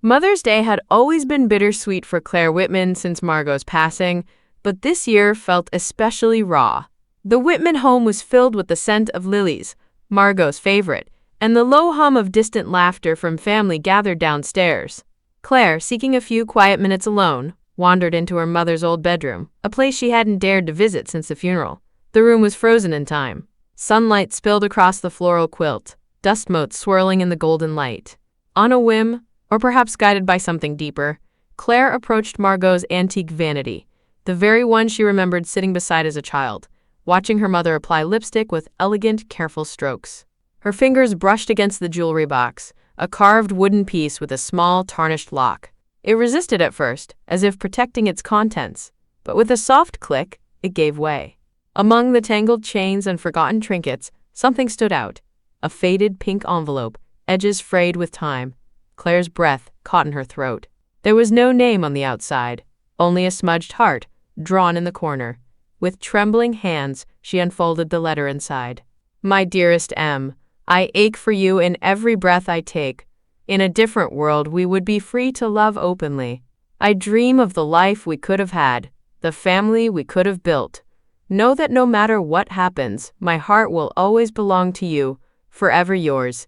Mother's Day had always been bittersweet for Claire Whitman since Margot's passing, but this year felt especially raw. The Whitman home was filled with the scent of lilies, Margot's favorite, and the low hum of distant laughter from family gathered downstairs. Claire, seeking a few quiet minutes alone, wandered into her mother's old bedroom, a place she hadn't dared to visit since the funeral. The room was frozen in time. Sunlight spilled across the floral quilt, dust motes swirling in the golden light. On a whim, or perhaps guided by something deeper, Claire approached Margot's antique vanity, the very one she remembered sitting beside as a child, watching her mother apply lipstick with elegant, careful strokes. Her fingers brushed against the jewelry box, a carved wooden piece with a small, tarnished lock. It resisted at first, as if protecting its contents, but with a soft click, it gave way. Among the tangled chains and forgotten trinkets, something stood out, a faded pink envelope, edges frayed with time. Claire's breath caught in her throat. There was no name on the outside, only a smudged heart, drawn in the corner. With trembling hands, she unfolded the letter inside. My dearest M, I ache for you in every breath I take. In a different world, we would be free to love openly. I dream of the life we could have had, the family we could have built. Know that no matter what happens, my heart will always belong to you, forever yours.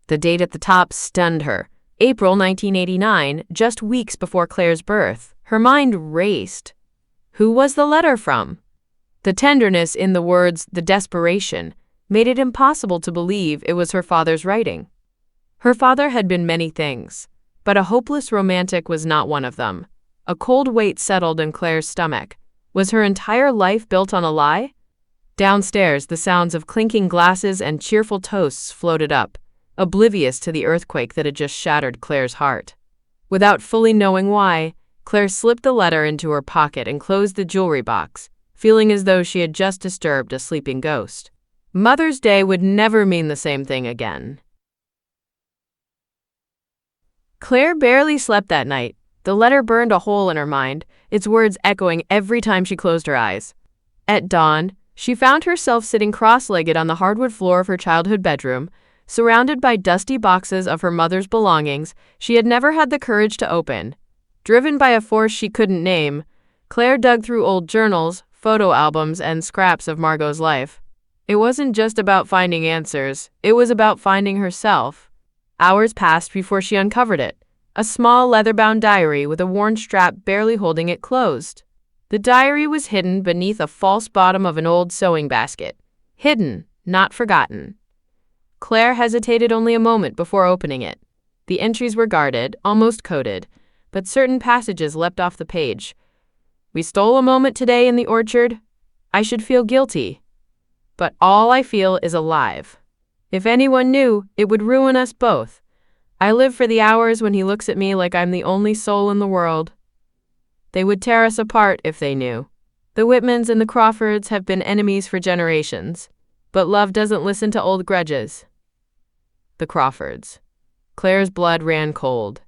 The date at the top stunned her. April 1989, just weeks before Claire's birth. Her mind raced. Who was the letter from? The tenderness in the words, the desperation, made it impossible to believe it was her father's writing. Her father had been many things, but a hopeless romantic was not one of them. A cold weight settled in Claire's stomach. Was her entire life built on a lie? Downstairs, the sounds of clinking glasses and cheerful toasts floated up, oblivious to the earthquake that had just shattered Claire's heart. Without fully knowing why, Claire slipped the letter into her pocket and closed the jewelry box, feeling as though she had just disturbed a sleeping ghost. Mother's Day would never mean the same thing again. Claire barely slept that night. The letter burned a hole in her mind, its words echoing every time she closed her eyes. At dawn, she found herself sitting cross-legged on the hardwood floor of her childhood bedroom, surrounded by dusty boxes of her mother's belongings she had never had the courage to open. Driven by a force she couldn't name, Claire dug through old journals, photo albums, and scraps of Margot's life. It wasn't just about finding answers, it was about finding herself. Hours passed before she uncovered it, a small leather-bound diary with a worn strap barely holding it closed. The diary was hidden beneath a false bottom of an old sewing basket. Hidden, not forgotten. Claire hesitated only a moment before opening it. The entries were guarded, almost coded, but certain passages leapt off the page. We stole a moment today in the orchard. I should feel guilty. But all I feel is alive. If anyone knew, it would ruin us both. I live for the hours when he looks at me like I'm the only soul in the world. They would tear us apart if they knew. The Whitmans and the Crawfords have been enemies for generations, but love doesn't listen to old grudges. The Crawfords. Claire's blood ran cold.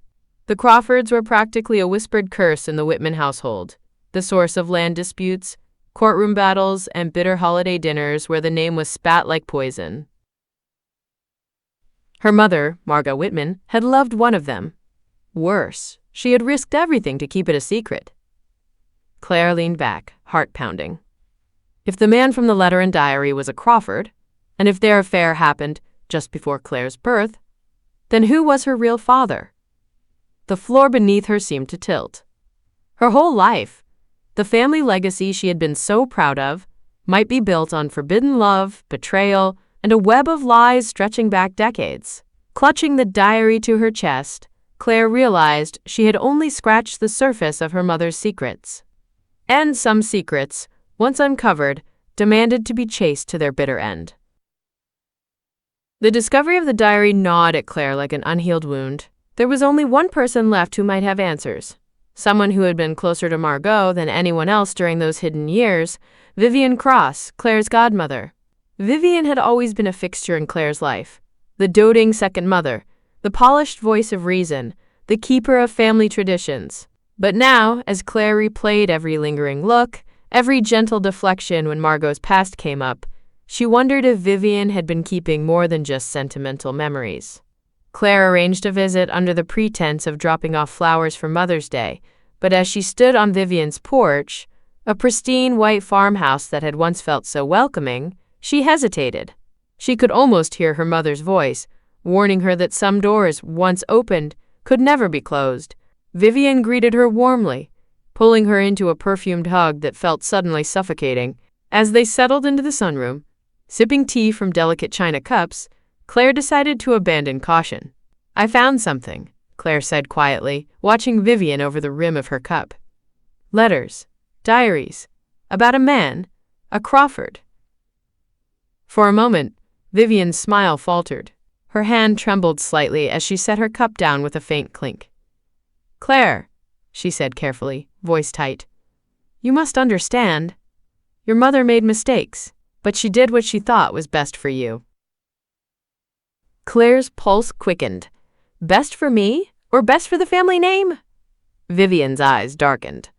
The Crawfords were practically a whispered curse in the Whitman household, the source of land disputes, courtroom battles, and bitter holiday dinners where the name was spat like poison. Her mother, Margot Whitman, had loved one of them. Worse, she had risked everything to keep it a secret. Claire leaned back, heart pounding. If the man from the letter and diary was a Crawford, and if their affair happened just before Claire's birth, then who was her real father? The floor beneath her seemed to tilt. Her whole life, the family legacy she had been so proud of, might be built on forbidden love, betrayal, and a web of lies stretching back decades. Clutching the diary to her chest, Claire realized she had only scratched the surface of her mother's secrets. And some secrets, once uncovered, demanded to be chased to their bitter end. The discovery of the diary gnawed at Claire like an unhealed wound. There was only one person left who might have answers. Someone who had been closer to Margot than anyone else during those hidden years, Vivian Cross, Claire's godmother. Vivian had always been a fixture in Claire's life. The doting second mother, the polished voice of reason, the keeper of family traditions. But now, as Claire replayed every lingering look, every gentle deflection when Margot's past came up, she wondered if Vivian had been keeping more than just sentimental memories. Claire arranged a visit under the pretense of dropping off flowers for Mother's Day, but as she stood on Vivian's porch, a pristine white farmhouse that had once felt so welcoming, she hesitated. She could almost hear her mother's voice, warning her that some doors, once opened, could never be closed. Vivian greeted her warmly, pulling her into a perfumed hug that felt suddenly suffocating. As they settled into the sunroom, sipping tea from delicate china cups, Claire decided to abandon caution. "I found something," Claire said quietly, watching Vivian over the rim of her cup. "Letters, diaries, about a man, a Crawford." For a moment, Vivian's smile faltered. Her hand trembled slightly as she set her cup down with a faint clink. "Claire," she said carefully, voice tight, "you must understand. Your mother made mistakes, but she did what she thought was best for you." Claire's pulse quickened. Best for me, or best for the family name? Vivian's eyes darkened,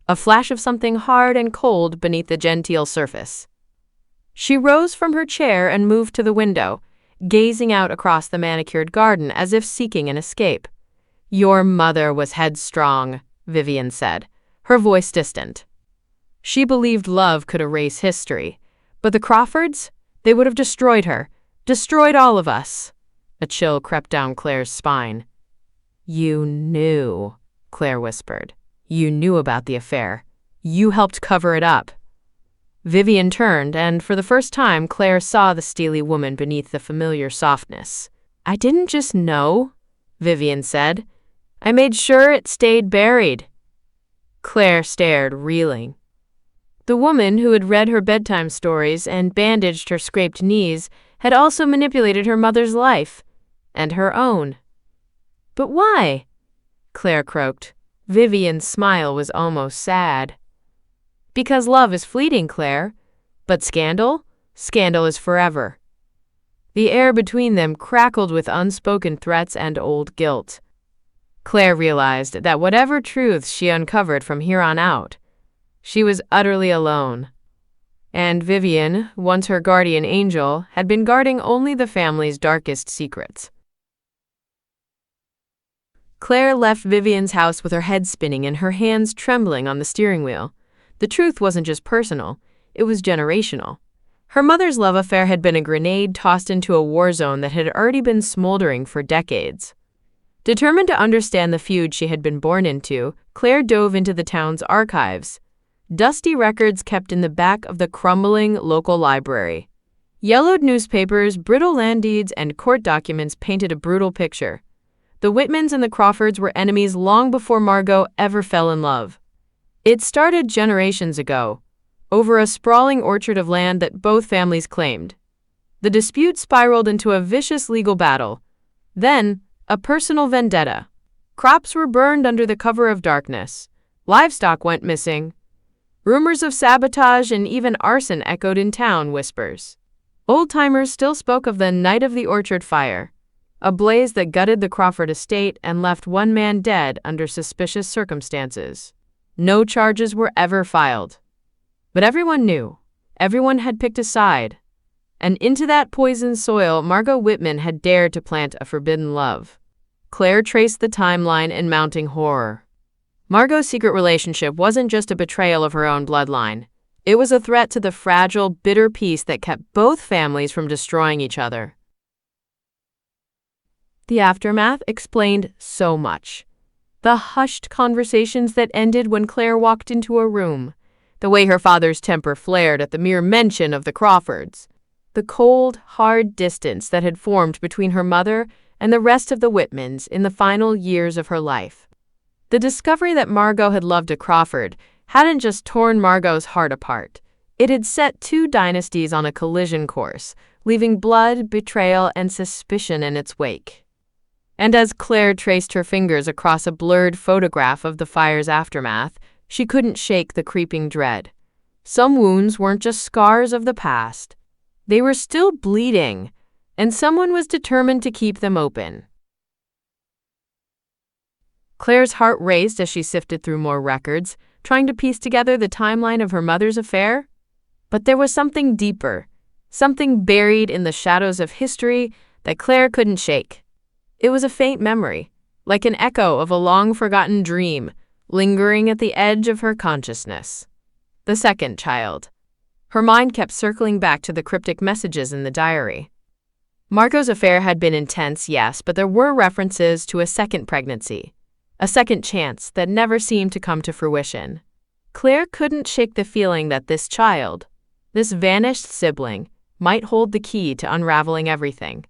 a flash of something hard and cold beneath the genteel surface. She rose from her chair and moved to the window, gazing out across the manicured garden as if seeking an escape. "Your mother was headstrong," Vivian said, her voice distant. She believed love could erase history, but the Crawfords, they would have destroyed her, destroyed all of us. A chill crept down Claire's spine. "You knew," Claire whispered. "You knew about the affair. You helped cover it up." Vivian turned, and for the first time, Claire saw the steely woman beneath the familiar softness. "I didn't just know," Vivian said. "I made sure it stayed buried." Claire stared, reeling. The woman who had read her bedtime stories and bandaged her scraped knees had also manipulated her mother's life, and her own. "But why?" Claire croaked. Vivian's smile was almost sad. "Because love is fleeting, Claire. But scandal? Scandal is forever." The air between them crackled with unspoken threats and old guilt. Claire realized that whatever truths she uncovered from here on out, she was utterly alone. And Vivian, once her guardian angel, had been guarding only the family's darkest secrets. Claire left Vivian's house with her head spinning and her hands trembling on the steering wheel. The truth wasn't just personal, it was generational. Her mother's love affair had been a grenade tossed into a war zone that had already been smoldering for decades. Determined to understand the feud she had been born into, Claire dove into the town's archives. Dusty records kept in the back of the crumbling local library. Yellowed newspapers, brittle land deeds, and court documents painted a brutal picture. The Whitmans and the Crawfords were enemies long before Margot ever fell in love. It started generations ago, over a sprawling orchard of land that both families claimed. The dispute spiraled into a vicious legal battle, then a personal vendetta. Crops were burned under the cover of darkness. Livestock went missing. Rumors of sabotage and even arson echoed in town whispers. Old-timers still spoke of the Night of the Orchard Fire, a blaze that gutted the Crawford estate and left one man dead under suspicious circumstances. No charges were ever filed. But everyone knew. Everyone had picked a side. And into that poisoned soil, Margot Whitman had dared to plant a forbidden love. Claire traced the timeline in mounting horror. Margot's secret relationship wasn't just a betrayal of her own bloodline. It was a threat to the fragile, bitter peace that kept both families from destroying each other. The aftermath explained so much. The hushed conversations that ended when Claire walked into a room. The way her father's temper flared at the mere mention of the Crawfords. The cold, hard distance that had formed between her mother and the rest of the Whitmans in the final years of her life. The discovery that Margot had loved a Crawford hadn't just torn Margot's heart apart. It had set two dynasties on a collision course, leaving blood, betrayal, and suspicion in its wake. And as Claire traced her fingers across a blurred photograph of the fire's aftermath, she couldn't shake the creeping dread. Some wounds weren't just scars of the past. They were still bleeding, and someone was determined to keep them open. Claire's heart raced as she sifted through more records, trying to piece together the timeline of her mother's affair. But there was something deeper, something buried in the shadows of history that Claire couldn't shake. It was a faint memory, like an echo of a long-forgotten dream, lingering at the edge of her consciousness. The second child. Her mind kept circling back to the cryptic messages in the diary. Margot's affair had been intense, yes, but there were references to a second pregnancy, a second chance that never seemed to come to fruition. Claire couldn't shake the feeling that this child, this vanished sibling, might hold the key to unraveling everything.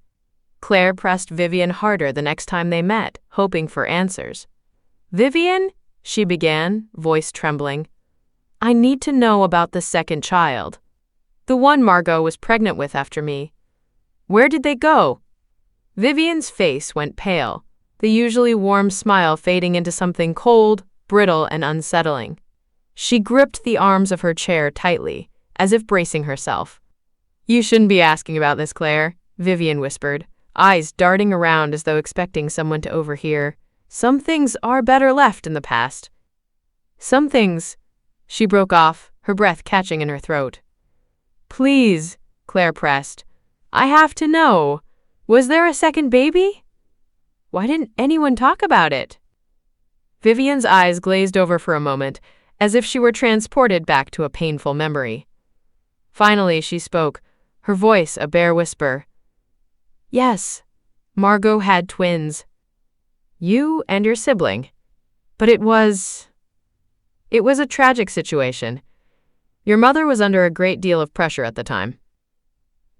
Claire pressed Vivian harder the next time they met, hoping for answers. "Vivian," she began, voice trembling, "I need to know about the second child. The one Margot was pregnant with after me. Where did they go?" Vivian's face went pale, the usually warm smile fading into something cold, brittle, and unsettling. She gripped the arms of her chair tightly, as if bracing herself. "You shouldn't be asking about this, Claire," Vivian whispered, eyes darting around as though expecting someone to overhear. "Some things are better left in the past." "Some things," she broke off, her breath catching in her throat. "Please," Claire pressed. "I have to know. Was there a second baby? Why didn't anyone talk about it?" Vivian's eyes glazed over for a moment, as if she were transported back to a painful memory. Finally, she spoke, her voice a bare whisper. "Yes, Margot had twins. You and your sibling. But it was a tragic situation. Your mother was under a great deal of pressure at the time.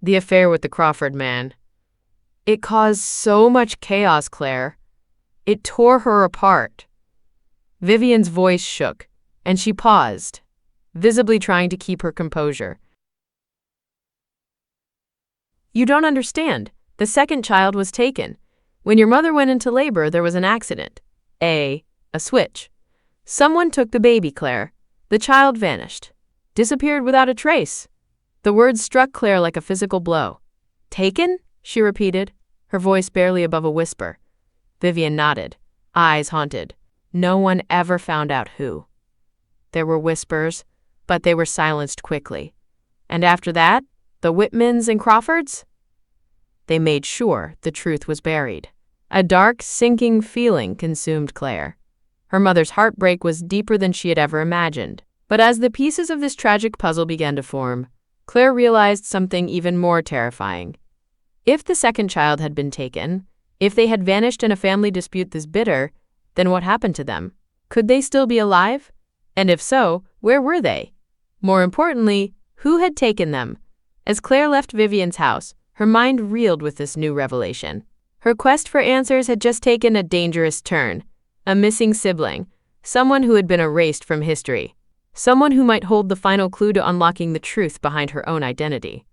The affair with the Crawford man. It caused so much chaos, Claire. It tore her apart." Vivian's voice shook, and she paused, visibly trying to keep her composure. "You don't understand. The second child was taken. When your mother went into labor, there was an accident. A switch. Someone took the baby, Claire. The child vanished. Disappeared without a trace." The words struck Claire like a physical blow. "Taken?" she repeated, her voice barely above a whisper. Vivian nodded, eyes haunted. No one ever found out who. There were whispers, but they were silenced quickly. And after that, the Whitmans and Crawfords? They made sure the truth was buried. A dark, sinking feeling consumed Claire. Her mother's heartbreak was deeper than she had ever imagined. But as the pieces of this tragic puzzle began to form, Claire realized something even more terrifying. If the second child had been taken, if they had vanished in a family dispute this bitter, then what happened to them? Could they still be alive? And if so, where were they? More importantly, who had taken them? As Claire left Vivian's house, her mind reeled with this new revelation. Her quest for answers had just taken a dangerous turn. A missing sibling, someone who had been erased from history, someone who might hold the final clue to unlocking the truth behind her own identity.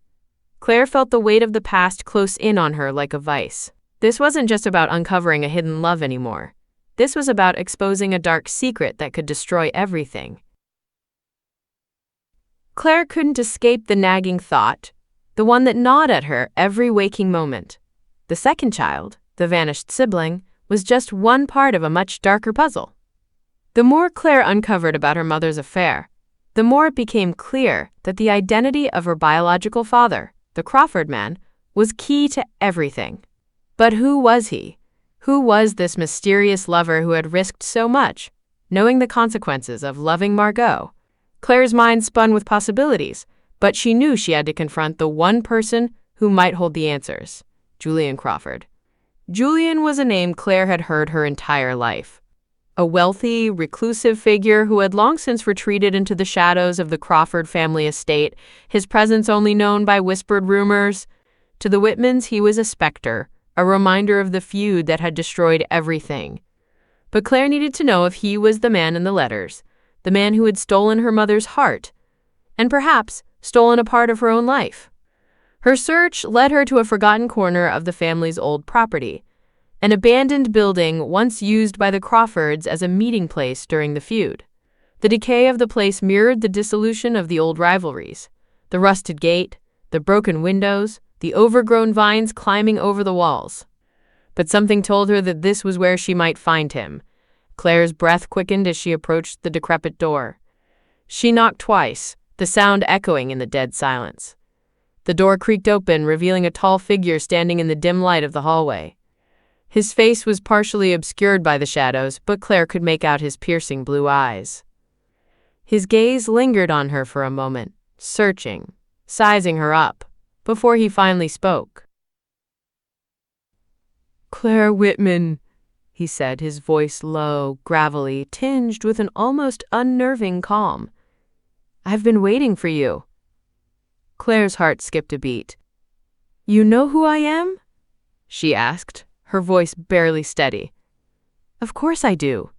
Claire felt the weight of the past close in on her like a vice. This wasn't just about uncovering a hidden love anymore. This was about exposing a dark secret that could destroy everything. Claire couldn't escape the nagging thought, the one that gnawed at her every waking moment. The second child, the vanished sibling, was just one part of a much darker puzzle. The more Claire uncovered about her mother's affair, the more it became clear that the identity of her biological father, the Crawford man, was key to everything. But who was he? Who was this mysterious lover who had risked so much, knowing the consequences of loving Margot? Claire's mind spun with possibilities, but she knew she had to confront the one person who might hold the answers: Julian Crawford. Julian was a name Claire had heard her entire life. A wealthy, reclusive figure who had long since retreated into the shadows of the Crawford family estate, his presence only known by whispered rumors. To the Whitmans, he was a specter, a reminder of the feud that had destroyed everything. But Claire needed to know if he was the man in the letters, the man who had stolen her mother's heart, and perhaps stolen a part of her own life. Her search led her to a forgotten corner of the family's old property, an abandoned building once used by the Crawfords as a meeting place during the feud. The decay of the place mirrored the dissolution of the old rivalries. The rusted gate, the broken windows, the overgrown vines climbing over the walls. But something told her that this was where she might find him. Claire's breath quickened as she approached the decrepit door. She knocked twice, the sound echoing in the dead silence. The door creaked open, revealing a tall figure standing in the dim light of the hallway. His face was partially obscured by the shadows, but Claire could make out his piercing blue eyes. His gaze lingered on her for a moment, searching, sizing her up, before he finally spoke. "Claire Whitman," he said, his voice low, gravelly, tinged with an almost unnerving calm. "I've been waiting for you." Claire's heart skipped a beat. "You know who I am?" she asked, her voice barely steady. "Of course I do,"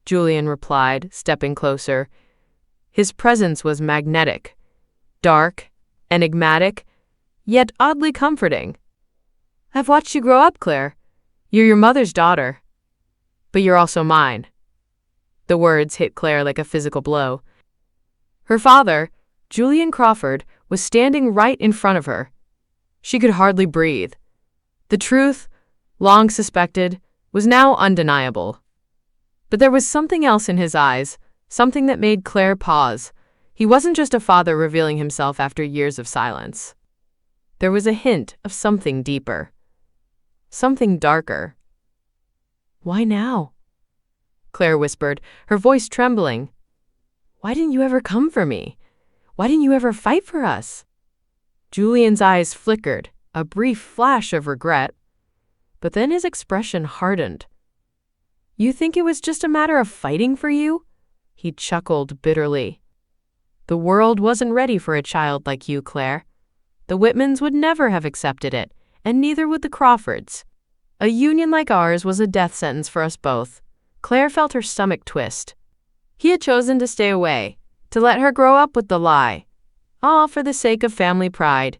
Julian replied, stepping closer. His presence was magnetic, dark, enigmatic, yet oddly comforting. "I've watched you grow up, Claire. You're your mother's daughter. But you're also mine." The words hit Claire like a physical blow. Her father, Julian Crawford, was standing right in front of her. She could hardly breathe. The truth, long suspected, was now undeniable. But there was something else in his eyes, something that made Claire pause. He wasn't just a father revealing himself after years of silence. There was a hint of something deeper. Something darker. "Why now?" Claire whispered, her voice trembling. "Why didn't you ever come for me? Why didn't you ever fight for us?" Julian's eyes flickered, a brief flash of regret. But then his expression hardened. "You think it was just a matter of fighting for you?" He chuckled bitterly. "The world wasn't ready for a child like you, Claire. The Whitmans would never have accepted it, and neither would the Crawfords. A union like ours was a death sentence for us both." Claire felt her stomach twist. He had chosen to stay away, to let her grow up with the lie. All for the sake of family pride.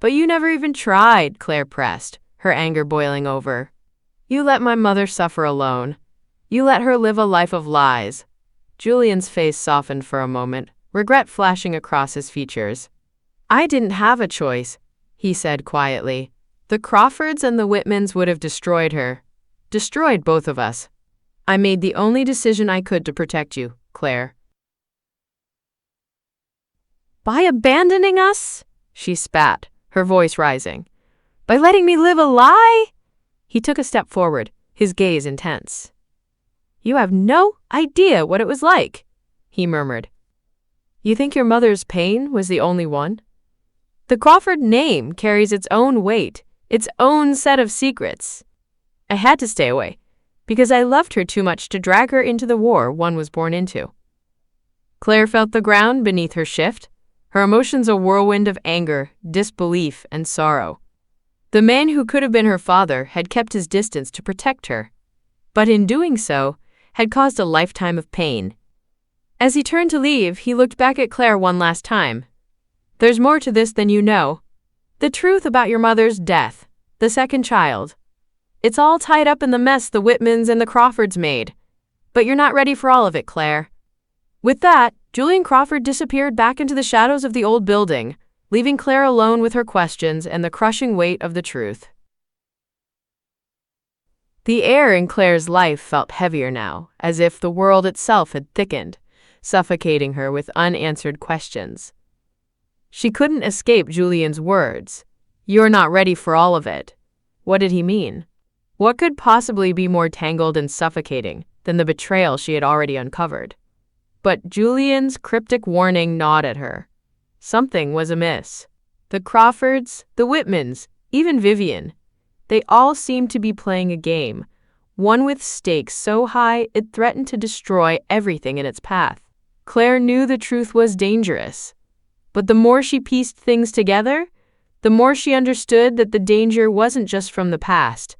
"But you never even tried," Claire pressed, her anger boiling over. "You let my mother suffer alone. You let her live a life of lies." Julian's face softened for a moment, regret flashing across his features. "I didn't have a choice," he said quietly. "The Crawfords and the Whitmans would have destroyed her. Destroyed both of us. I made the only decision I could to protect you, Claire." "By abandoning us?" she spat, her voice rising. "By letting me live a lie?" He took a step forward, his gaze intense. "You have no idea what it was like," he murmured. "You think your mother's pain was the only one? The Crawford name carries its own weight, its own set of secrets. I had to stay away, because I loved her too much to drag her into the war one was born into." Claire felt the ground beneath her shift, her emotions a whirlwind of anger, disbelief, and sorrow. The man who could have been her father had kept his distance to protect her, but in doing so, had caused a lifetime of pain. As he turned to leave, he looked back at Claire one last time. "There's more to this than you know. The truth about your mother's death, the second child. It's all tied up in the mess the Whitmans and the Crawfords made. But you're not ready for all of it, Claire." With that, Julian Crawford disappeared back into the shadows of the old building, leaving Claire alone with her questions and the crushing weight of the truth. The air in Claire's life felt heavier now, as if the world itself had thickened, suffocating her with unanswered questions. She couldn't escape Julian's words. "You're not ready for all of it." What did he mean? What could possibly be more tangled and suffocating than the betrayal she had already uncovered? But Julian's cryptic warning gnawed at her. Something was amiss. The Crawfords, the Whitmans, even Vivian, they all seemed to be playing a game, one with stakes so high it threatened to destroy everything in its path. Claire knew the truth was dangerous, but the more she pieced things together, the more she understood that the danger wasn't just from the past.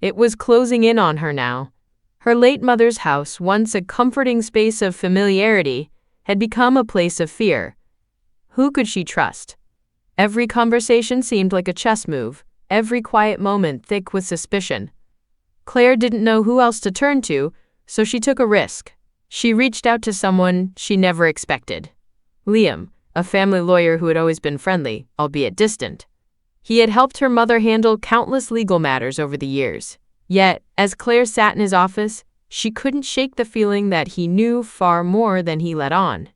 It was closing in on her now. Her late mother's house, once a comforting space of familiarity, had become a place of fear. Who could she trust? Every conversation seemed like a chess move, every quiet moment thick with suspicion. Claire didn't know who else to turn to, so she took a risk. She reached out to someone she never expected. Liam, a family lawyer who had always been friendly, albeit distant. He had helped her mother handle countless legal matters over the years. Yet, as Claire sat in his office, she couldn't shake the feeling that he knew far more than he let on.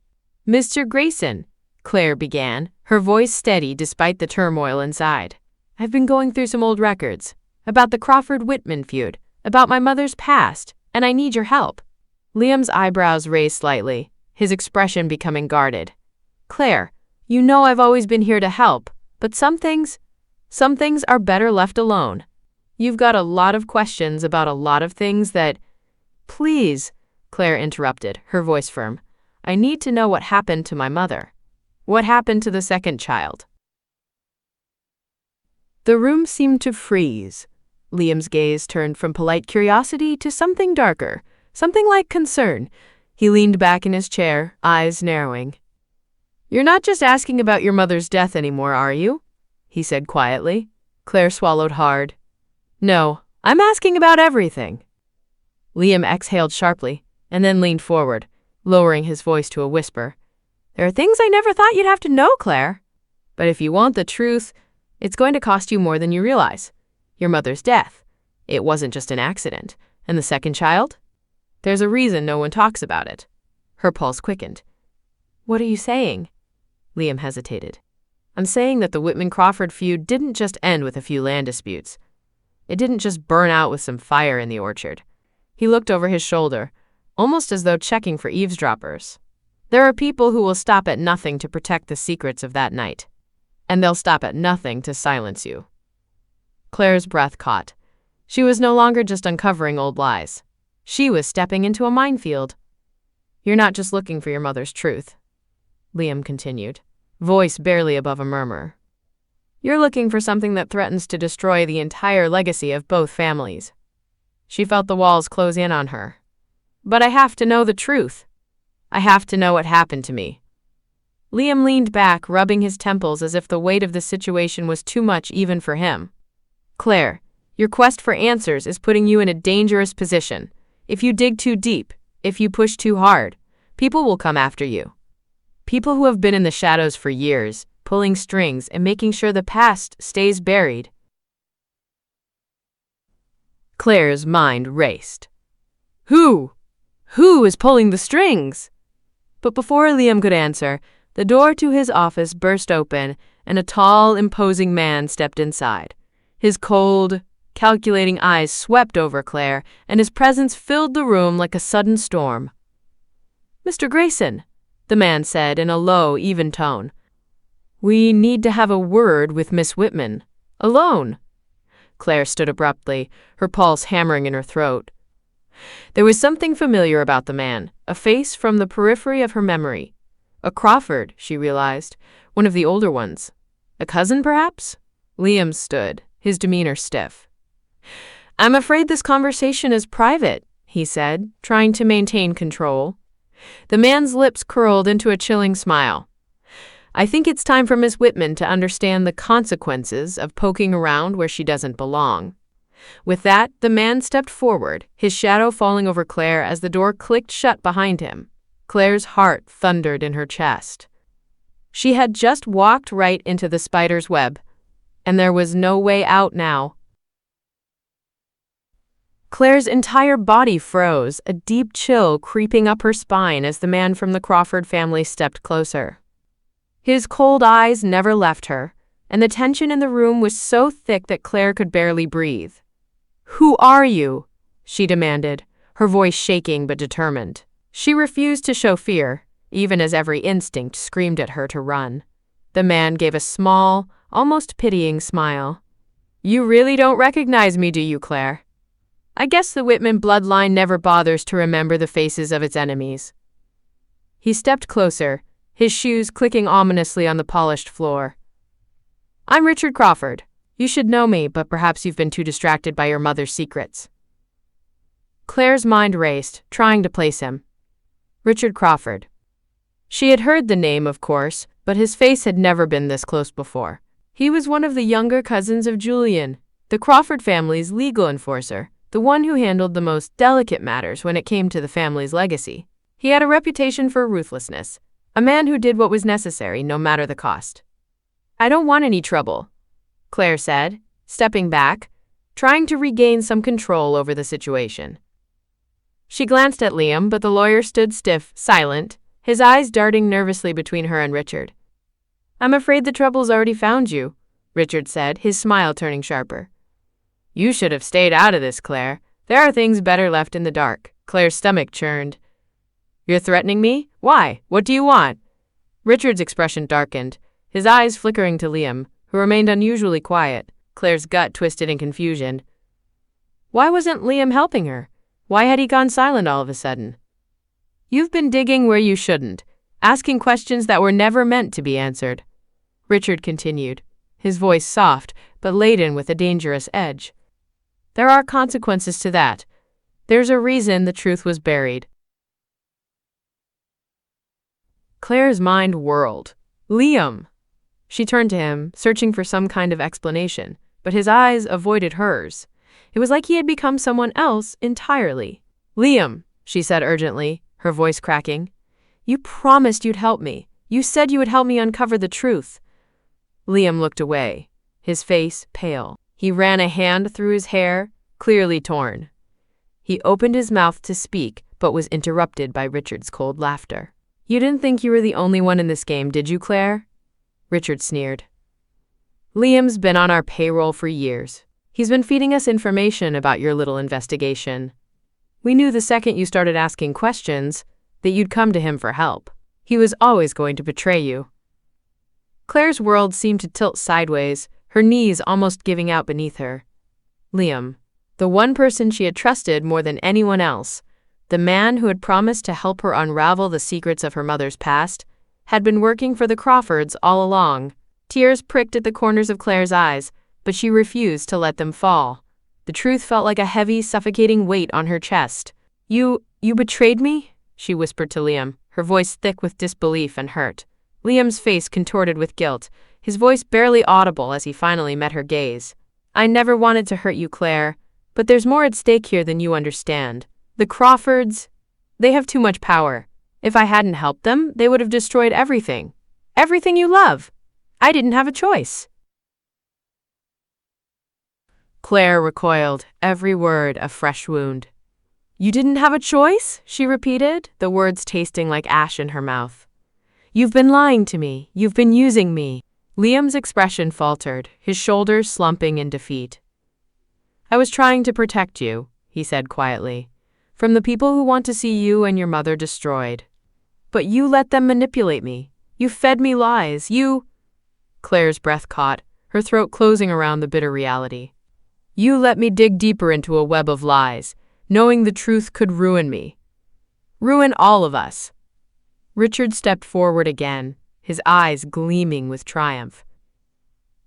"Mr. Grayson," Claire began, her voice steady despite the turmoil inside. "I've been going through some old records. About the Crawford-Whitman feud, about my mother's past, and I need your help." Liam's eyebrows raised slightly, his expression becoming guarded. "Claire, you know I've always been here to help, but some things are better left alone. You've got a lot of questions about a lot of things that—" "Please," Claire interrupted, her voice firm. "I need to know what happened to my mother. What happened to the second child?" The room seemed to freeze. Liam's gaze turned from polite curiosity to something darker, something like concern. He leaned back in his chair, eyes narrowing. "You're not just asking about your mother's death anymore, are you?" he said quietly. Claire swallowed hard. "No, I'm asking about everything." Liam exhaled sharply, and then leaned forward, lowering his voice to a whisper. "There are things I never thought you'd have to know, Claire. But if you want the truth, it's going to cost you more than you realize. Your mother's death. It wasn't just an accident. And the second child? There's a reason no one talks about it." Her pulse quickened. "What are you saying?" Liam hesitated. "I'm saying that the Whitman-Crawford feud didn't just end with a few land disputes. It didn't just burn out with some fire in the orchard." He looked over his shoulder, almost as though checking for eavesdroppers. "There are people who will stop at nothing to protect the secrets of that night. And they'll stop at nothing to silence you." Claire's breath caught. She was no longer just uncovering old lies. She was stepping into a minefield. "You're not just looking for your mother's truth," Liam continued, voice barely above a murmur. "You're looking for something that threatens to destroy the entire legacy of both families." She felt the walls close in on her. "But I have to know the truth. I have to know what happened to me." Liam leaned back, rubbing his temples as if the weight of the situation was too much even for him. "Claire, your quest for answers is putting you in a dangerous position. If you dig too deep, if you push too hard, people will come after you. People who have been in the shadows for years, pulling strings and making sure the past stays buried." Claire's mind raced. Who is pulling the strings?" But before Liam could answer, the door to his office burst open and a tall, imposing man stepped inside. His cold, calculating eyes swept over Claire, and his presence filled the room like a sudden storm. "Mr. Grayson," the man said in a low, even tone, "we need to have a word with Miss Whitman. Alone." Claire stood abruptly, her pulse hammering in her throat. There was something familiar about the man, a face from the periphery of her memory. A Crawford, she realized, one of the older ones. A cousin, perhaps? Liam stood, his demeanor stiff. "I'm afraid this conversation is private," he said, trying to maintain control. The man's lips curled into a chilling smile. "I think it's time for Miss Whitman to understand the consequences of poking around where she doesn't belong." With that, the man stepped forward, his shadow falling over Claire as the door clicked shut behind him. Claire's heart thundered in her chest. She had just walked right into the spider's web, and there was no way out now. Claire's entire body froze, a deep chill creeping up her spine as the man from the Crawford family stepped closer. His cold eyes never left her, and the tension in the room was so thick that Claire could barely breathe. "Who are you?" she demanded, her voice shaking but determined. She refused to show fear, even as every instinct screamed at her to run. The man gave a small, almost pitying smile. "You really don't recognize me, do you, Claire? I guess the Whitman bloodline never bothers to remember the faces of its enemies." He stepped closer, his shoes clicking ominously on the polished floor. "I'm Richard Crawford. You should know me, but perhaps you've been too distracted by your mother's secrets." Claire's mind raced, trying to place him. Richard Crawford. She had heard the name, of course, but his face had never been this close before. He was one of the younger cousins of Julian, the Crawford family's legal enforcer, the one who handled the most delicate matters when it came to the family's legacy. He had a reputation for ruthlessness, a man who did what was necessary no matter the cost. "I don't want any trouble," Claire said, stepping back, trying to regain some control over the situation. She glanced at Liam, but the lawyer stood stiff, silent, his eyes darting nervously between her and Richard. "I'm afraid the trouble's already found you," Richard said, his smile turning sharper. You should have stayed out of this, Claire. There are things better left in the dark. Claire's stomach churned. You're threatening me? Why? What do you want? Richard's expression darkened, his eyes flickering to Liam, who remained unusually quiet. Claire's gut twisted in confusion. Why wasn't Liam helping her? Why had he gone silent all of a sudden? You've been digging where you shouldn't, asking questions that were never meant to be answered. Richard continued, his voice soft but laden with a dangerous edge. There are consequences to that. There's a reason the truth was buried. Claire's mind whirled. Liam! She turned to him, searching for some kind of explanation, but his eyes avoided hers. It was like he had become someone else entirely. Liam, she said urgently, her voice cracking. You promised you'd help me. You said you would help me uncover the truth. Liam looked away, his face pale. He ran a hand through his hair, clearly torn. He opened his mouth to speak, but was interrupted by Richard's cold laughter. You didn't think you were the only one in this game, did you, Claire? Richard sneered. Liam's been on our payroll for years. He's been feeding us information about your little investigation. We knew the second you started asking questions that you'd come to him for help. He was always going to betray you. Claire's world seemed to tilt sideways, her knees almost giving out beneath her. Liam, the one person she had trusted more than anyone else, the man who had promised to help her unravel the secrets of her mother's past, had been working for the Crawfords all along. Tears pricked at the corners of Claire's eyes, but she refused to let them fall. The truth felt like a heavy, suffocating weight on her chest. You betrayed me? She whispered to Liam, her voice thick with disbelief and hurt. Liam's face contorted with guilt, his voice barely audible as he finally met her gaze. I never wanted to hurt you, Claire, but there's more at stake here than you understand. The Crawfords, they have too much power. If I hadn't helped them, they would have destroyed everything. Everything you love. I didn't have a choice. Claire recoiled, every word a fresh wound. You didn't have a choice? She repeated, the words tasting like ash in her mouth. You've been lying to me. You've been using me. Liam's expression faltered, his shoulders slumping in defeat. I was trying to protect you, he said quietly, from the people who want to see you and your mother destroyed. But you let them manipulate me. You fed me lies. Claire's breath caught, her throat closing around the bitter reality. You let me dig deeper into a web of lies, knowing the truth could ruin me. Ruin all of us. Richard stepped forward again, his eyes gleaming with triumph.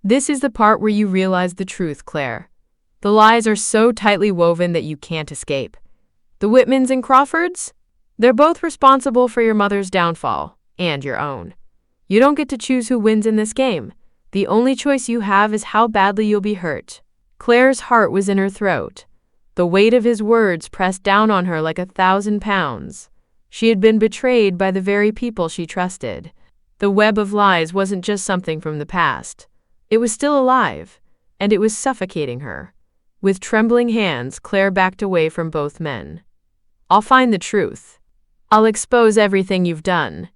This is the part where you realize the truth, Claire. The lies are so tightly woven that you can't escape. The Whitmans and Crawfords? They're both responsible for your mother's downfall, and your own. You don't get to choose who wins in this game. The only choice you have is how badly you'll be hurt. Claire's heart was in her throat. The weight of his words pressed down on her like 1,000 pounds. She had been betrayed by the very people she trusted. The web of lies wasn't just something from the past. It was still alive, and it was suffocating her. With trembling hands, Claire backed away from both men. I'll find the truth. I'll expose everything you've done,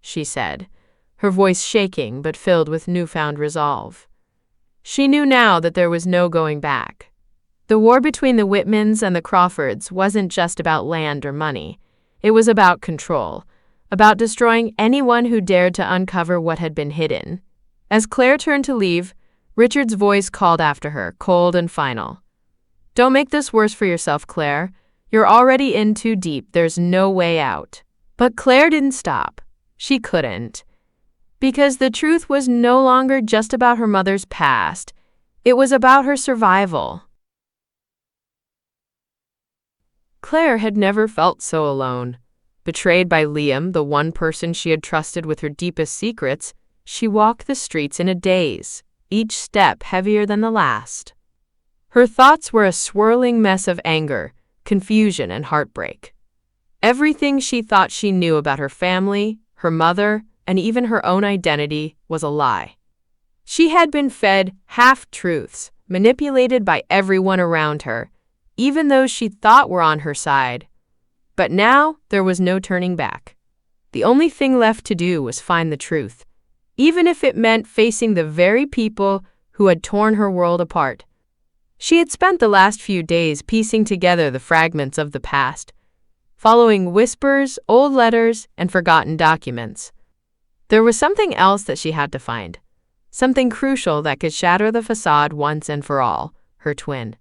she said, her voice shaking but filled with newfound resolve. She knew now that there was no going back. The war between the Whitmans and the Crawfords wasn't just about land or money. It was about control, about destroying anyone who dared to uncover what had been hidden. As Claire turned to leave, Richard's voice called after her, cold and final. Don't make this worse for yourself, Claire. You're already in too deep. There's no way out. But Claire didn't stop. She couldn't. Because the truth was no longer just about her mother's past. It was about her survival. Claire had never felt so alone. Betrayed by Liam, the one person she had trusted with her deepest secrets, she walked the streets in a daze, each step heavier than the last. Her thoughts were a swirling mess of anger, confusion, and heartbreak. Everything she thought she knew about her family, her mother, and even her own identity was a lie. She had been fed half-truths, manipulated by everyone around her, even those she thought were on her side. But now there was no turning back. The only thing left to do was find the truth, even if it meant facing the very people who had torn her world apart. She had spent the last few days piecing together the fragments of the past, following whispers, old letters, and forgotten documents. There was something else that she had to find, something crucial that could shatter the facade once and for all: her twin.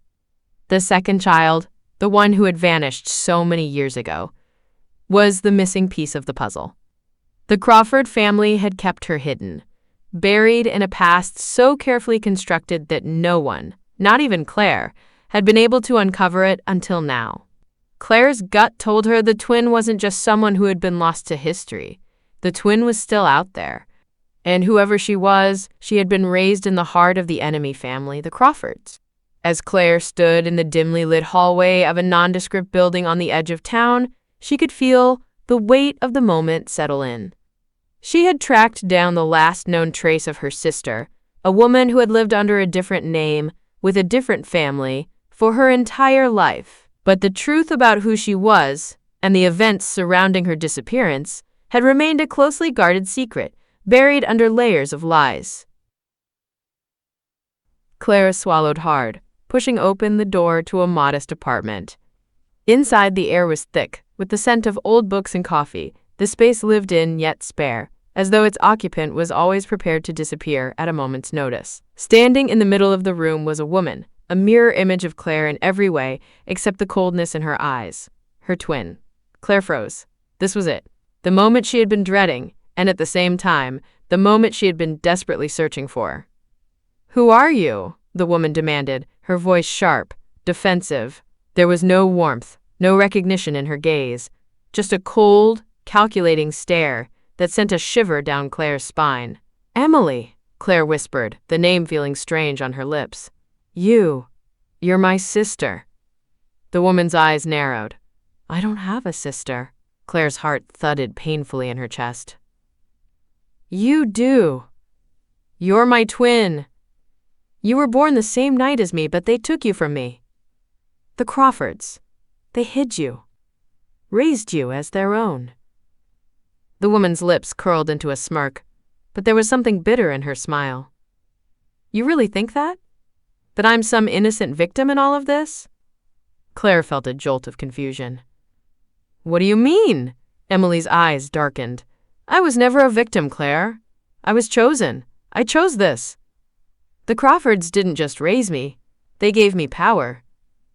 The second child, the one who had vanished so many years ago, was the missing piece of the puzzle. The Crawford family had kept her hidden, buried in a past so carefully constructed that no one, not even Claire, had been able to uncover it until now. Claire's gut told her the twin wasn't just someone who had been lost to history. The twin was still out there. And whoever she was, she had been raised in the heart of the enemy family, the Crawfords. As Claire stood in the dimly lit hallway of a nondescript building on the edge of town, she could feel the weight of the moment settle in. She had tracked down the last known trace of her sister, a woman who had lived under a different name, with a different family, for her entire life. But the truth about who she was, and the events surrounding her disappearance, had remained a closely guarded secret, buried under layers of lies. Claire swallowed hard, pushing open the door to a modest apartment. Inside, the air was thick, with the scent of old books and coffee, the space lived in yet spare, as though its occupant was always prepared to disappear at a moment's notice. Standing in the middle of the room was a woman, a mirror image of Claire in every way except the coldness in her eyes. Her twin. Claire froze. This was it. The moment she had been dreading, and at the same time, the moment she had been desperately searching for. "Who are you?" the woman demanded, her voice sharp, defensive. There was no warmth, no recognition in her gaze, just a cold, calculating stare that sent a shiver down Claire's spine. "Emily," Claire whispered, the name feeling strange on her lips. You're my sister." The woman's eyes narrowed. "I don't have a sister." Claire's heart thudded painfully in her chest. "You do. You're my twin. You were born the same night as me, but they took you from me. The Crawfords. They hid you, raised you as their own." The woman's lips curled into a smirk, but there was something bitter in her smile. "You really think that? That I'm some innocent victim in all of this?" Claire felt a jolt of confusion. "What do you mean?" Emily's eyes darkened. "I was never a victim, Claire. I was chosen. I chose this. The Crawfords didn't just raise me. They gave me power.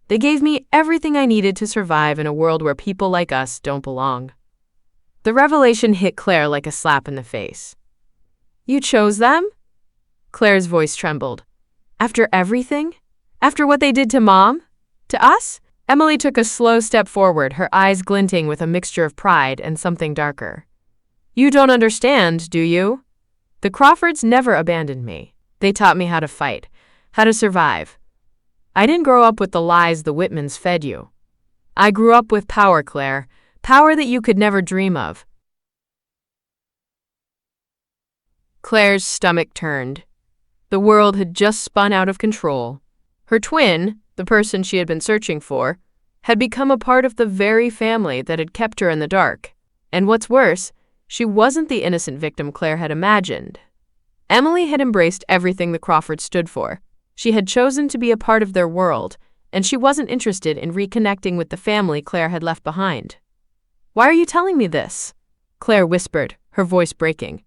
They gave me everything I needed to survive in a world where people like us don't belong." The revelation hit Claire like a slap in the face. "You chose them?" Claire's voice trembled. "After everything? After what they did to Mom? To us?" Emily took a slow step forward, her eyes glinting with a mixture of pride and something darker. "You don't understand, do you? The Crawfords never abandoned me. They taught me how to fight, how to survive. I didn't grow up with the lies the Whitmans fed you. I grew up with power, Claire, power that you could never dream of." Claire's stomach turned. The world had just spun out of control. Her twin, the person she had been searching for, had become a part of the very family that had kept her in the dark. And what's worse, she wasn't the innocent victim Claire had imagined. Emily had embraced everything the Crawfords stood for. She had chosen to be a part of their world, and she wasn't interested in reconnecting with the family Claire had left behind. "Why are you telling me this?" Claire whispered, her voice breaking.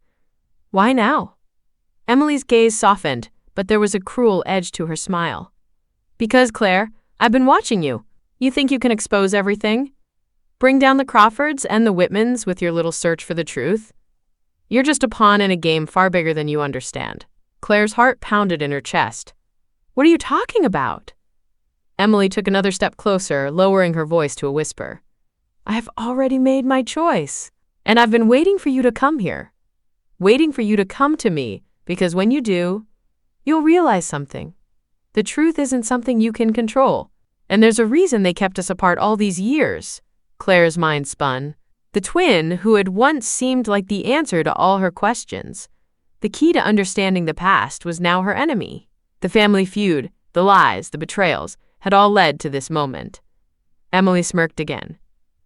"Why now?" Emily's gaze softened, but there was a cruel edge to her smile. "Because, Claire, I've been watching you. You think you can expose everything? Bring down the Crawfords and the Whitmans with your little search for the truth? You're just a pawn in a game far bigger than you understand." Claire's heart pounded in her chest. "What are you talking about?" Emily took another step closer, lowering her voice to a whisper. "I have already made my choice, and I've been waiting for you to come here. Waiting for you to come to me, because when you do, you'll realize something. The truth isn't something you can control, and there's a reason they kept us apart all these years." Claire's mind spun. The twin, who had once seemed like the answer to all her questions, the key to understanding the past, was now her enemy. The family feud, the lies, the betrayals, had all led to this moment. Emily smirked again.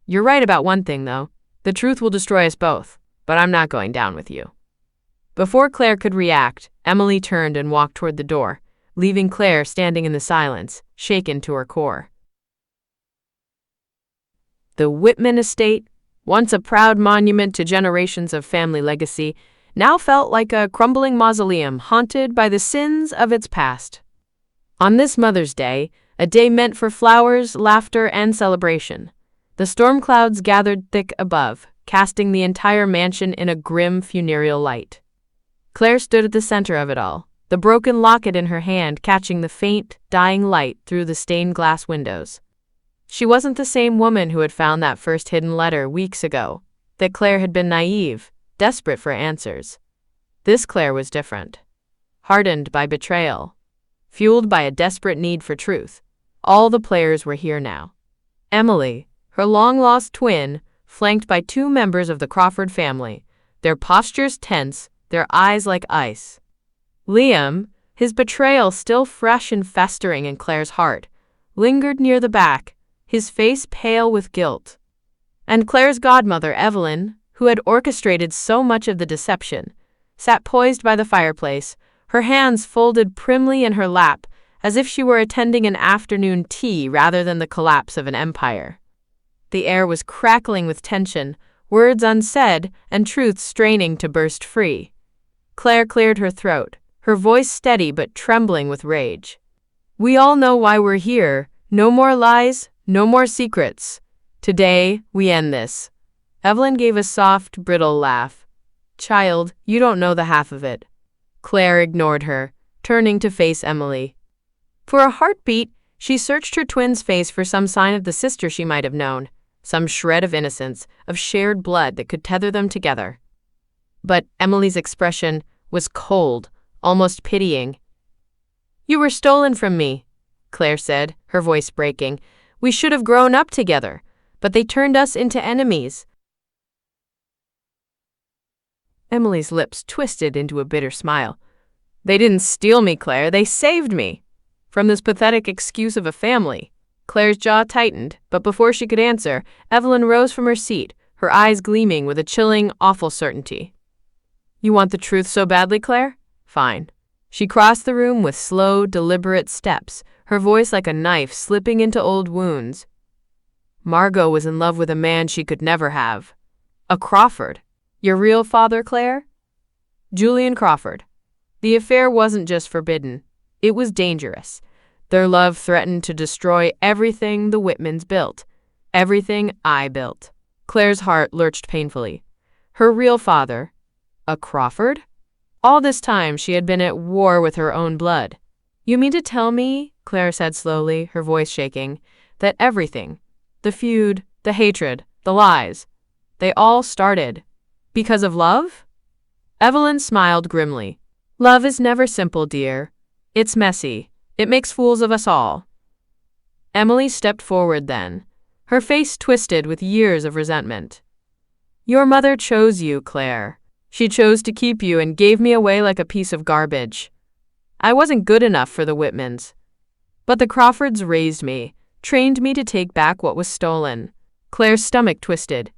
"You're right about one thing, though. The truth will destroy us both, but I'm not going down with you." Before Claire could react, Emily turned and walked toward the door, leaving Claire standing in the silence, shaken to her core. The Whitman estate, once a proud monument to generations of family legacy, now felt like a crumbling mausoleum haunted by the sins of its past. On this Mother's Day, a day meant for flowers, laughter, and celebration, the storm clouds gathered thick above, casting the entire mansion in a grim funereal light. Claire stood at the center of it all, the broken locket in her hand catching the faint, dying light through the stained glass windows. She wasn't the same woman who had found that first hidden letter weeks ago, that Claire had been naive, desperate for answers. This Claire was different. Hardened by betrayal, fueled by a desperate need for truth. All the players were here now. Emily, her long-lost twin, flanked by two members of the Crawford family, their postures tense, their eyes like ice. Liam, his betrayal still fresh and festering in Claire's heart, lingered near the back, his face pale with guilt. And Claire's godmother, Evelyn, who had orchestrated so much of the deception, sat poised by the fireplace, her hands folded primly in her lap, as if she were attending an afternoon tea rather than the collapse of an empire. The air was crackling with tension, words unsaid, and truth straining to burst free. Claire cleared her throat, her voice steady but trembling with rage. "We all know why we're here. No more lies, no more secrets. Today, we end this." Evelyn gave a soft, brittle laugh. "Child, you don't know the half of it." Claire ignored her, turning to face Emily. For a heartbeat, she searched her twin's face for some sign of the sister she might have known, some shred of innocence, of shared blood that could tether them together. But Emily's expression was cold, almost pitying. "You were stolen from me," Claire said, her voice breaking. "We should have grown up together, but they turned us into enemies." Emily's lips twisted into a bitter smile. "They didn't steal me, Claire, they saved me. From this pathetic excuse of a family." Claire's jaw tightened, but before she could answer, Evelyn rose from her seat, her eyes gleaming with a chilling, awful certainty. "You want the truth so badly, Claire? Fine." She crossed the room with slow, deliberate steps, her voice like a knife slipping into old wounds. "Margot was in love with a man she could never have. A Crawford. Your real father, Claire? Julian Crawford. The affair wasn't just forbidden. It was dangerous. Their love threatened to destroy everything the Whitmans built. Everything I built." Claire's heart lurched painfully. Her real father, a Crawford? All this time she had been at war with her own blood. "You mean to tell me," Claire said slowly, her voice shaking, "that everything, the feud, the hatred, the lies, they all started because of love?" Evelyn smiled grimly. "Love is never simple, dear. It's messy. It makes fools of us all." Emily stepped forward then, her face twisted with years of resentment. "Your mother chose you, Claire. She chose to keep you and gave me away like a piece of garbage. I wasn't good enough for the Whitmans. But the Crawfords raised me, trained me to take back what was stolen." Claire's stomach twisted.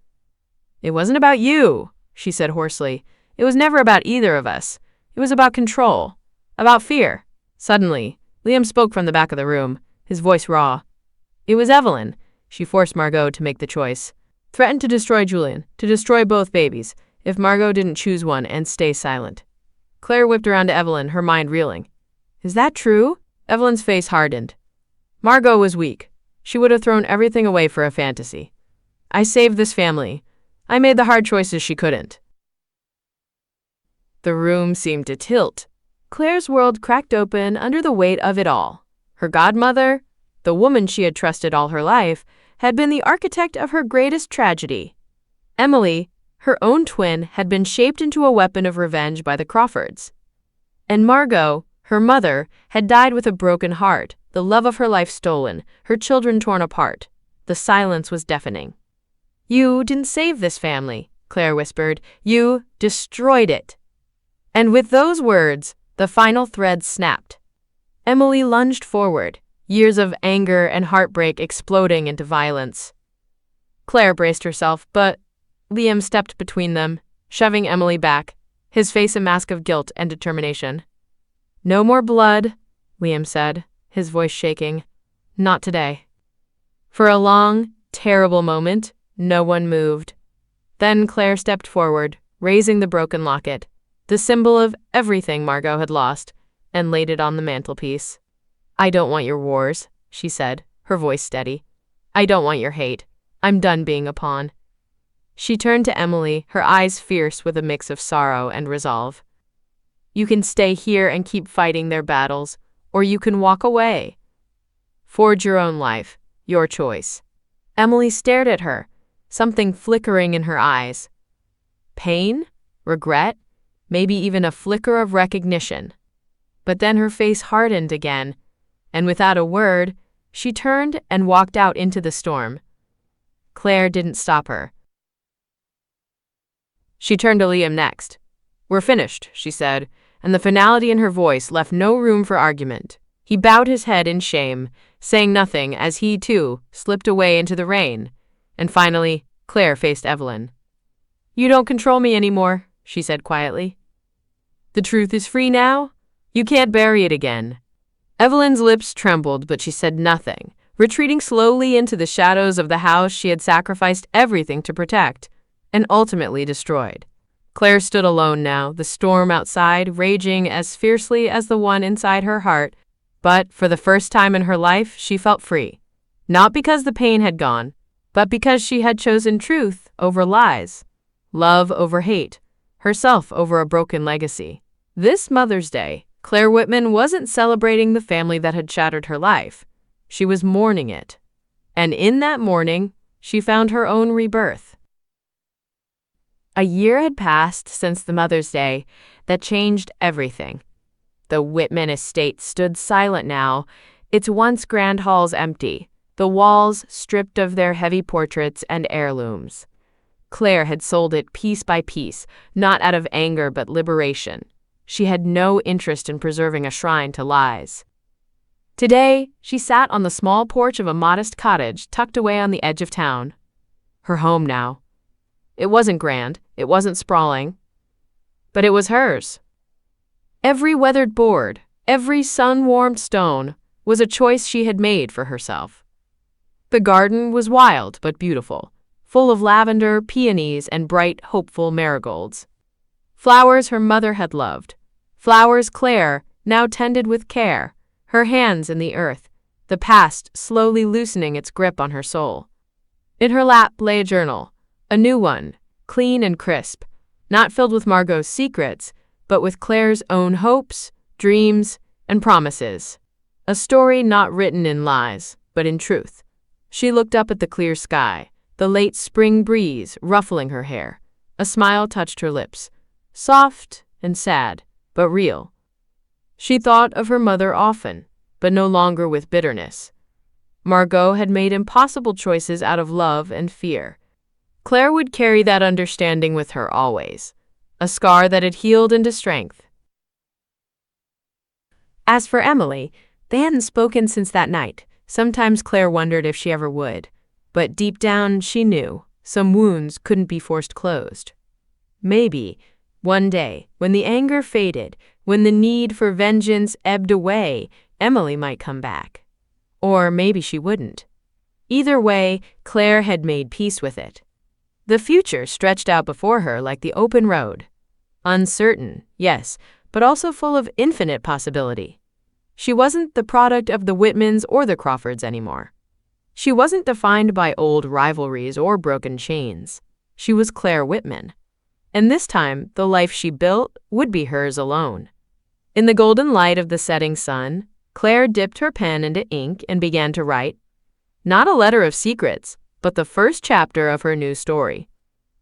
"It wasn't about you," she said hoarsely. "It was never about either of us. It was about control, about fear." Suddenly, Liam spoke from the back of the room, his voice raw. "It was Evelyn." She forced Margot to make the choice. Threatened to destroy Julian, to destroy both babies, if Margot didn't choose one and stay silent. Claire whipped around to Evelyn, her mind reeling. "Is that true?" Evelyn's face hardened. "Margot was weak. She would have thrown everything away for a fantasy. I saved this family. I made the hard choices she couldn't." The room seemed to tilt. Claire's world cracked open under the weight of it all. Her godmother, the woman she had trusted all her life, had been the architect of her greatest tragedy. Emily, her own twin, had been shaped into a weapon of revenge by the Crawfords. And Margot, her mother, had died with a broken heart, the love of her life stolen, her children torn apart. The silence was deafening. "You didn't save this family," Claire whispered. "You destroyed it." And with those words, the final thread snapped. Emily lunged forward, years of anger and heartbreak exploding into violence. Claire braced herself, but Liam stepped between them, shoving Emily back, his face a mask of guilt and determination. "No more blood. Liam said, his voice shaking. Not today. For a long, terrible moment, no one moved. Then Claire stepped forward, raising the broken locket, the symbol of everything Margot had lost, and laid it on the mantelpiece. I don't want your wars, she said, her voice steady. I don't want your hate. I'm done being a pawn. She turned to Emily, her eyes fierce with a mix of sorrow and resolve. You can stay here and keep fighting their battles, or you can walk away. Forge your own life, your choice. Emily stared at her, something flickering in her eyes. Pain? Regret? Maybe even a flicker of recognition. But then her face hardened again, and without a word, she turned and walked out into the storm. Claire didn't stop her. She turned to Liam next. We're finished, she said, and the finality in her voice left no room for argument. He bowed his head in shame, saying nothing as he, too, slipped away into the rain. And finally, Claire faced Evelyn. You don't control me anymore, she said quietly. The truth is free now. You can't bury it again. Evelyn's lips trembled, but she said nothing, retreating slowly into the shadows of the house she had sacrificed everything to protect, and ultimately destroyed. Claire stood alone now, the storm outside raging as fiercely as the one inside her heart, but for the first time in her life she felt free. Not because the pain had gone, but because she had chosen truth over lies, love over hate, herself over a broken legacy. This Mother's Day, Claire Whitman wasn't celebrating the family that had shattered her life. She was mourning it. And in that mourning, she found her own rebirth. A year had passed since the Mother's Day that changed everything. The Whitman estate stood silent now, its once grand halls empty, the walls stripped of their heavy portraits and heirlooms. Claire had sold it piece by piece, not out of anger but liberation. She had no interest in preserving a shrine to lies. Today, she sat on the small porch of a modest cottage tucked away on the edge of town. Her home now. It wasn't grand, it wasn't sprawling, but it was hers. Every weathered board, every sun-warmed stone was a choice she had made for herself. The garden was wild but beautiful, full of lavender, peonies, and bright, hopeful marigolds. Flowers her mother had loved. Flowers Claire now tended with care, her hands in the earth, the past slowly loosening its grip on her soul. In her lap lay a journal, a new one, clean and crisp, not filled with Margot's secrets, but with Claire's own hopes, dreams, and promises. A story not written in lies, but in truth. She looked up at the clear sky, the late spring breeze ruffling her hair. A smile touched her lips, soft and sad, but real. She thought of her mother often, but no longer with bitterness. Margot had made impossible choices out of love and fear. Claire would carry that understanding with her always, a scar that had healed into strength. As for Emily, they hadn't spoken since that night. Sometimes Claire wondered if she ever would, but deep down she knew some wounds couldn't be forced closed. Maybe, one day, when the anger faded, when the need for vengeance ebbed away, Emily might come back. Or maybe she wouldn't. Either way, Claire had made peace with it. The future stretched out before her like the open road. Uncertain, yes, but also full of infinite possibility. She wasn't the product of the Whitmans or the Crawfords anymore. She wasn't defined by old rivalries or broken chains. She was Claire Whitman. And this time, the life she built would be hers alone. In the golden light of the setting sun, Claire dipped her pen into ink and began to write. Not a letter of secrets, but the first chapter of her new story.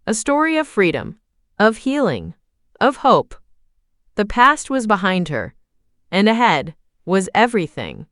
A story of freedom, of healing, of hope. The past was behind her, and ahead was everything.